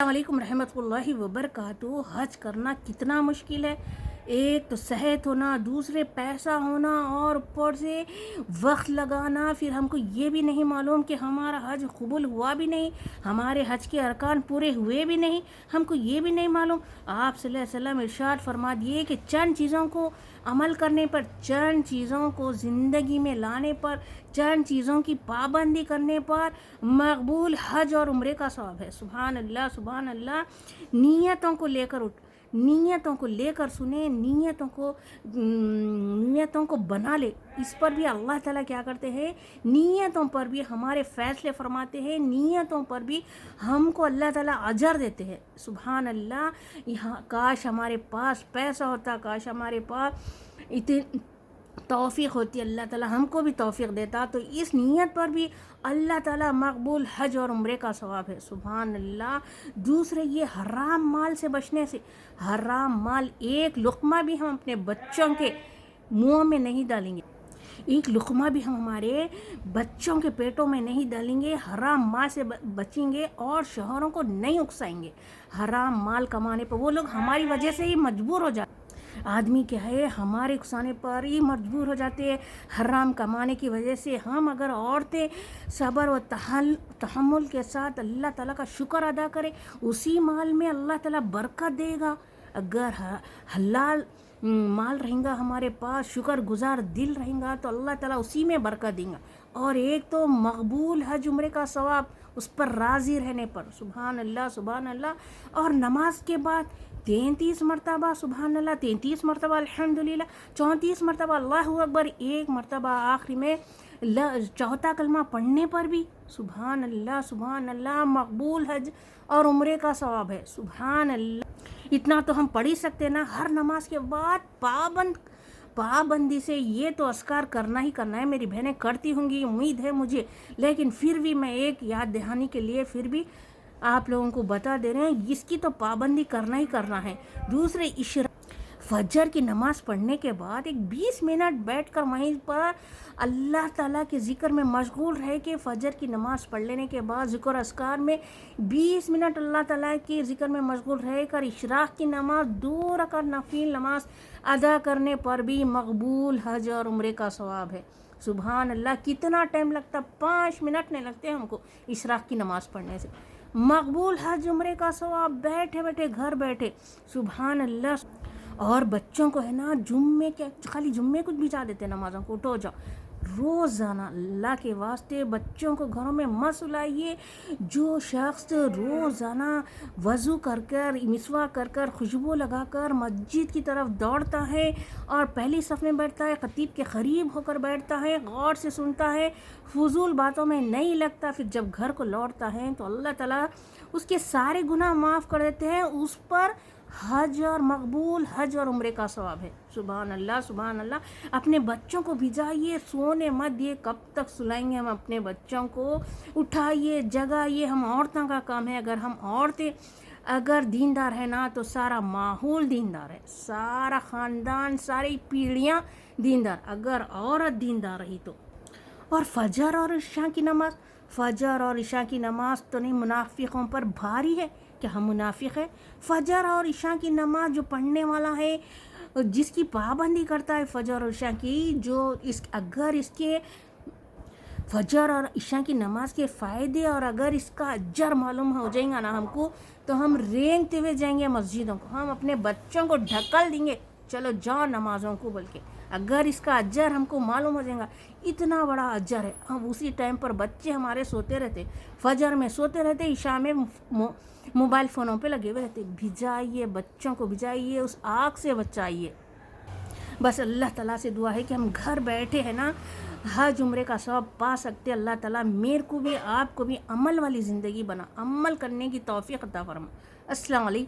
السلام علیکم رحمۃ اللہ وبرکاتہ۔ حج کرنا کتنا مشکل ہے۔ ایک تو صحت ہونا، دوسرے پیسہ ہونا، اور اوپر سے وقت لگانا۔ پھر ہم کو یہ بھی نہیں معلوم کہ ہمارا حج قبول ہوا بھی نہیں، ہمارے حج کے ارکان پورے ہوئے بھی نہیں، ہم کو یہ بھی نہیں معلوم۔ آپ صلی اللہ علیہ وسلم ارشاد فرما دیے کہ چند چیزوں کو عمل کرنے پر، چند چیزوں کو زندگی میں لانے پر، چند چیزوں کی پابندی کرنے پر مقبول حج اور عمرے کا ثواب ہے۔ سبحان اللہ سبحان اللہ۔ نیتوں کو لے کر سنیں، نیتوں کو بنا لے۔ اس پر بھی اللہ تعالیٰ کیا کرتے ہیں، نیتوں پر بھی ہمارے فیصلے فرماتے ہیں، نیتوں پر بھی ہم کو اللہ تعالیٰ اجر دیتے ہیں۔ سبحان اللہ۔ کاش ہمارے پاس پیسہ ہوتا، کاش ہمارے پاس اتنی توفیق ہوتی، اللہ تعالیٰ ہم کو بھی توفیق دیتا، تو اس نیت پر بھی اللہ تعالیٰ مقبول حج اور عمرے کا ثواب ہے۔ سبحان اللہ۔ دوسرے یہ حرام مال سے بچنے سے، حرام مال ایک لقمہ بھی ہم اپنے بچوں کے منہ میں نہیں ڈالیں گے، ایک لقمہ بھی ہم ہمارے بچوں کے پیٹوں میں نہیں ڈالیں گے، حرام مال سے بچیں گے اور شوہروں کو نہیں اکسائیں گے۔ حرام مال کمانے پر وہ لوگ ہماری وجہ سے ہی مجبور ہو جاتے، آدمی کیا ہے ہمارے اکسانے پر ہی مجبور ہو جاتے ہیں، حرام کمانے کی وجہ سے۔ ہم اگر عورتیں صبر و تحمل کے ساتھ اللہ تعالیٰ کا شکر ادا کریں، اسی مال میں اللہ تعالیٰ برکت دے گا۔ اگر حلال مال رہیں گا ہمارے پاس، شکر گزار دل رہیں گا، تو اللہ تعالیٰ اسی میں برکت دیں گا۔ اور ایک تو مقبول حج عمرے کا ثواب اس پر راضی رہنے پر۔ سبحان اللہ سبحان اللہ۔ اور نماز کے بعد 33 مرتبہ سبحان اللہ، 33 مرتبہ الحمدللہ، 34 مرتبہ اللہ اکبر، ایک مرتبہ آخری میں چوتھا کلمہ پڑھنے پر بھی سبحان اللہ سبحان اللہ، مقبول حج اور عمرے کا ثواب ہے۔ سبحان اللہ۔ اتنا تو ہم پڑھ ہی سکتے نا، ہر نماز کے بعد پابندی سے یہ تو اذکار کرنا ہی کرنا ہے۔ میری بہنیں کرتی ہوں گی، امید ہے مجھے، لیکن پھر بھی میں ایک یاد دہانی کے لیے پھر بھی آپ لوگوں کو بتا دے رہے ہیں، اس کی تو پابندی کرنا ہی کرنا ہے۔ دوسرے فجر کی نماز پڑھنے کے بعد ایک 20 منٹ بیٹھ کر وہیں پر اللہ تعالیٰ کے ذکر میں مشغول رہے کہ فجر کی نماز پڑھ لینے کے بعد ذکر اذکار میں 20 منٹ اللہ تعالیٰ کے ذکر میں مشغول رہے کر اشراق کی نماز 2 رکعت نفل نماز ادا کرنے پر بھی مقبول حج اور عمرے کا ثواب ہے۔ سبحان اللہ۔ کتنا ٹائم لگتا، 5 منٹ نہیں لگتے ہم کو اشراق کی نماز پڑھنے سے۔ مقبول حج عمرے کا ثواب بیٹھے بیٹھے گھر بیٹھے۔ سبحان اللہ۔ اور بچوں کو ہے نا جمعے کے خالی جمعے کچھ بھجا دیتے نمازوں کو، اٹھو جاؤ، روزانہ اللہ کے واسطے بچوں کو گھروں میں مت سلائیے۔ جو شخص روزانہ وضو کر کر، مسواک کر کر، خوشبو لگا کر مسجد کی طرف دوڑتا ہے اور پہلی صف میں بیٹھتا ہے، خطیب کے قریب ہو کر بیٹھتا ہے، غور سے سنتا ہے، فضول باتوں میں نہیں لگتا، پھر جب گھر کو لوٹتا ہے تو اللہ تعالیٰ اس کے سارے گناہ معاف کر دیتے ہیں، اس پر حج اور مقبول حج اور عمرے کا ثواب ہے۔ سبحان اللہ سبحان اللہ۔ اپنے بچوں کو بھجائیے، سونے مت دیے، کب تک سلائیں گے ہم اپنے بچوں کو؟ اٹھائیے، جگائیے، ہم عورتوں کا کام ہے۔ اگر ہم عورتیں اگر دیندار ہے نا تو سارا ماحول دیندار ہے، سارا خاندان، ساری پیڑھیاں دیندار، اگر عورت دیندار رہی تو۔ اور فجر اور عشاء کی نماز، فجر اور عشاء کی نماز تو نہیں منافقوں پر بھاری ہے کہ ہم منافق ہیں؟ فجر اور عشاء کی نماز جو پڑھنے والا ہے، جس کی پابندی کرتا ہے فجر اور عشاء کی، اگر اس کے فجر اور عشاء کی نماز کے فائدے اور اگر اس کا اجر معلوم ہو جائیں گا نا ہم کو، تو ہم رینگتے ہوئے جائیں گے مسجدوں کو، ہم اپنے بچوں کو ڈھکل دیں گے، چلو جاؤ نمازوں کو، بلکہ اگر اس کا اجر ہم کو معلوم ہو جائے گا، اتنا بڑا اجر ہے۔ ہم اسی ٹائم پر بچے ہمارے سوتے رہتے، فجر میں سوتے رہتے، عشاء میں موبائل فونوں پہ لگے ہوئے رہتے۔ بھجائیے بچوں کو، بھجائیے، اس آگ سے بچائیے۔ بس اللہ تعالیٰ سے دعا ہے کہ ہم گھر بیٹھے ہیں نا حج عمرے کا ثواب پا سکتے۔ اللہ تعالیٰ میرے کو بھی آپ کو بھی عمل والی زندگی بنا، عمل کرنے کی توفیق عطا فرما۔ السلام علیکم۔